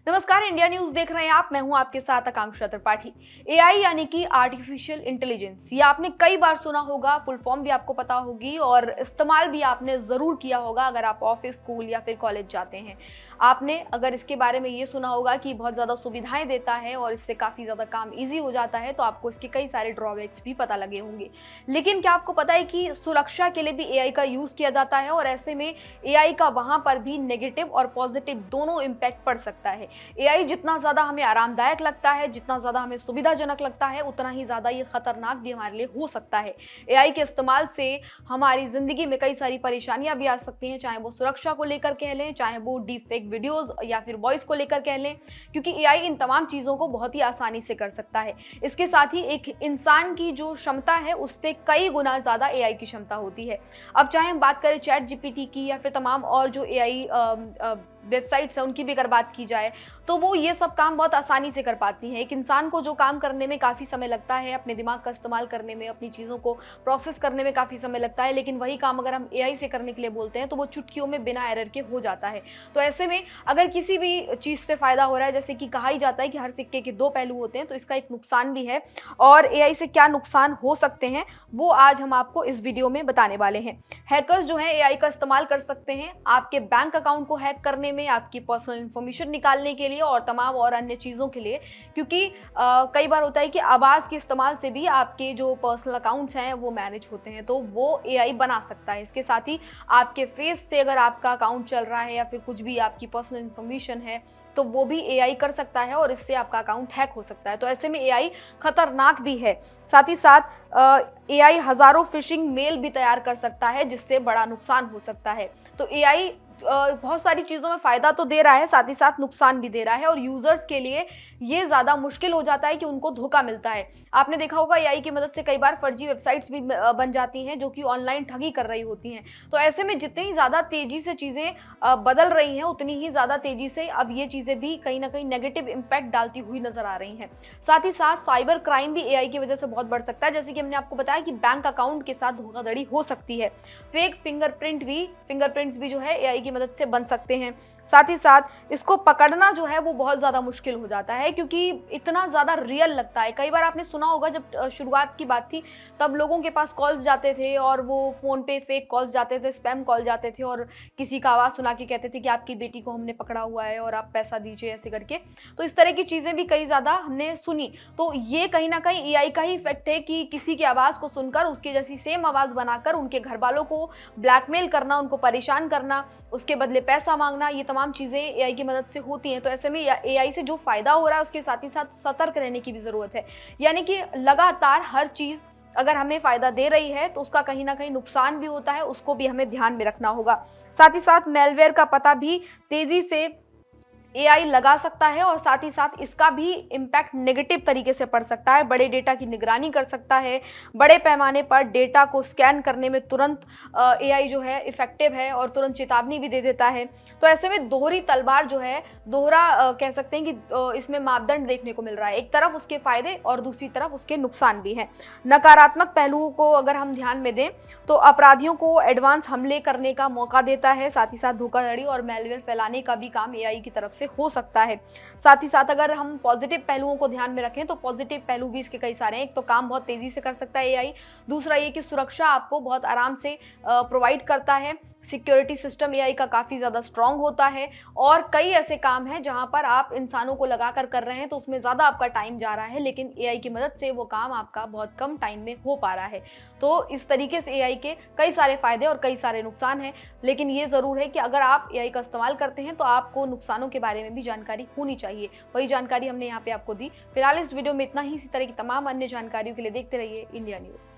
नमस्कार, India news देख रहे हैं आप। मैं हूं आपके साथ आकांक्षा त्रिपाठी। एआई यानी कि आर्टिफिशियल इंटेलिजेंस, ये आपने कई बार सुना होगा, फुल फॉर्म भी आपको पता होगी और इस्तेमाल भी आपने जरूर किया होगा अगर आप ऑफिस, स्कूल या फिर कॉलेज जाते हैं। आपने अगर इसके बारे में ये सुना होगा कि बहुत ज़्यादा सुविधाएं देता है और इससे काफ़ी ज़्यादा काम ईजी हो जाता है, तो आपको इसके कई सारे ड्रॉबैक्स भी पता लगे होंगे। लेकिन क्या आपको पता है कि सुरक्षा के लिए भी एआई का यूज़ किया जाता है और ऐसे में एआई का वहाँ पर भी नेगेटिव और पॉजिटिव दोनों इम्पैक्ट पड़ सकता है। एआई जितना ज़्यादा हमें आरामदायक लगता है, जितना ज़्यादा हमें सुविधाजनक लगता है, उतना ही ज़्यादा ये खतरनाक भी हमारे लिए हो सकता है। एआई के इस्तेमाल से हमारी ज़िंदगी में कई सारी परेशानियां भी आ सकती हैं, चाहे वो सुरक्षा को लेकर कह लें, चाहे वो डीप फेक वीडियोज़ या फिर वॉइस को लेकर कह लें, क्योंकि एआई इन तमाम चीज़ों को बहुत ही आसानी से कर सकता है। इसके साथ ही एक इंसान की जो क्षमता है उससे कई गुना ज़्यादा एआई की क्षमता होती है। अब चाहे हम बात करें चैट जीपीटी की या फिर तमाम और जो एआई वेबसाइट्स हैं उनकी भी अगर बात की जाए, तो वो ये सब काम बहुत आसानी से कर पाती हैं। एक इंसान को जो काम करने में काफ़ी समय लगता है, अपने दिमाग का इस्तेमाल करने में, अपनी चीज़ों को प्रोसेस करने में काफ़ी समय लगता है, लेकिन वही काम अगर हम एआई से करने के लिए बोलते हैं तो वो चुटकियों में बिना एरर के हो जाता है। तो ऐसे में अगर किसी भी चीज़ से फ़ायदा हो रहा है, जैसे कि कहा ही जाता है कि हर सिक्के के दो पहलू होते हैं, तो इसका एक नुकसान भी है। और एआई से क्या नुकसान हो सकते हैं वो आज हम आपको इस वीडियो में बताने वाले हैं। हैकर्स जो है एआई का इस्तेमाल कर सकते हैं आपके बैंक अकाउंट को हैक करने में, आपकी पर्सनल इन्फॉर्मेशन निकालने के लिए और तमाम और अन्य चीज़ों के लिए, क्योंकि कई बार होता है कि आवाज़ के इस्तेमाल से भी आपके जो पर्सनल अकाउंट्स हैं वो मैनेज होते हैं, तो वो एआई बना सकता है। इसके साथ ही आपके फेस से अगर आपका अकाउंट चल रहा है या फिर कुछ भी आपकी पर्सनल इन्फॉर्मेशन है, तो वो भी एआई कर सकता है और इससे आपका अकाउंट हैक हो सकता है। तो ऐसे में एआई खतरनाक भी है। साथ ही साथ एआई हज़ारों फिशिंग मेल भी तैयार कर सकता है, जिससे बड़ा नुकसान हो सकता है। तो एआई बहुत सारी चीज़ों में फ़ायदा तो दे रहा है, साथ ही साथ नुकसान भी दे रहा है और यूज़र्स के लिए ये ज़्यादा मुश्किल हो जाता है कि उनको धोखा मिलता है। आपने देखा होगा एआई की मदद से कई बार फर्जी वेबसाइट्स भी बन जाती हैं जो कि ऑनलाइन ठगी कर रही होती हैं। तो ऐसे में जितनी ज़्यादा तेज़ी से चीज़ें बदल रही हैं, उतनी ही ज़्यादा तेज़ी से अब ये चीज़ें भी कहीं ना कहीं नेगेटिव इम्पैक्ट डालती हुई नज़र आ रही हैं। साथ ही साथ साइबर क्राइम भी एआई की वजह से बहुत बढ़ सकता है। जैसे कि हमने आपको बताया कि बैंक अकाउंट के साथ धोखाधड़ी हो सकती है। फेक फिंगरप्रिंट्स भी जो है एआई की मदद से बन सकते हैं। साथ ही साथ इसको पकड़ना जो है वो बहुत ज़्यादा मुश्किल हो जाता है, क्योंकि इतना ज़्यादा रियल लगता है। कई बार आपने सुना होगा जब शुरुआत की बात थी तब लोगों के पास कॉल्स जाते थे और वो फ़ोन पे फेक कॉल्स जाते थे, स्पैम कॉल जाते थे और किसी का आवाज़ सुना के कहते थे कि आपकी बेटी को हमने पकड़ा हुआ है और आप पैसा दीजिए, ऐसे करके। तो इस तरह की चीज़ें भी कई ज़्यादा हमने सुनी। तो ये कहीं ना कहीं एआई का ही इफेक्ट है कि किसी की आवाज़ को सुनकर उसके जैसी सेम आवाज़ बनाकर उनके घर वालों को ब्लैकमेल करना, उनको परेशान करना, उसके बदले पैसा मांगना, ये तमाम चीज़ें एआई की मदद से होती हैं। तो ऐसे में एआई से जो फ़ायदा हो रहा है उसके साथ ही साथ सतर्क रहने की भी ज़रूरत है। यानी कि लगातार हर चीज़ अगर हमें फ़ायदा दे रही है तो उसका कहीं ना कहीं नुकसान भी होता है, उसको भी हमें ध्यान में रखना होगा। साथ ही साथ मेलवेयर का पता भी तेज़ी से एआई लगा सकता है और साथ ही साथ इसका भी इम्पैक्ट नेगेटिव तरीके से पड़ सकता है। बड़े डेटा की निगरानी कर सकता है, बड़े पैमाने पर डेटा को स्कैन करने में तुरंत एआई जो है इफेक्टिव है और तुरंत चेतावनी भी दे देता है। तो ऐसे में दोहरी तलवार जो है, दोहरा कह सकते हैं कि इसमें मापदंड देखने को मिल रहा है। एक तरफ उसके फायदे और दूसरी तरफ उसके नुकसान भी हैं। नकारात्मक पहलुओं को अगर हम ध्यान में दें तो अपराधियों को एडवांस हमले करने का मौका देता है, साथ ही साथ धोखाधड़ी और मेलवेयर फैलाने का भी काम एआई की तरफ से हो सकता है। साथ ही साथ अगर हम पॉजिटिव पहलुओं को ध्यान में रखें तो पॉजिटिव पहलू भी इसके कई सारे हैं। एक तो काम बहुत तेजी से कर सकता है एआई, दूसरा ये कि सुरक्षा आपको बहुत आराम से प्रोवाइड करता है। सिक्योरिटी सिस्टम एआई का काफ़ी ज़्यादा स्ट्रांग होता है और कई ऐसे काम हैं जहां पर आप इंसानों को लगाकर कर रहे हैं तो उसमें ज़्यादा आपका टाइम जा रहा है, लेकिन एआई की मदद से वो काम आपका बहुत कम टाइम में हो पा रहा है। तो इस तरीके से एआई के कई सारे फ़ायदे और कई सारे नुकसान हैं, लेकिन ये ज़रूर है कि अगर आप एआई का इस्तेमाल करते हैं तो आपको नुकसानों के बारे में भी जानकारी होनी चाहिए। वही जानकारी हमने यहाँ पे आपको दी। फिलहाल इस वीडियो में इतना ही। इसी तरह की तमाम अन्य जानकारियों के लिए देखते रहिए इंडिया न्यूज़।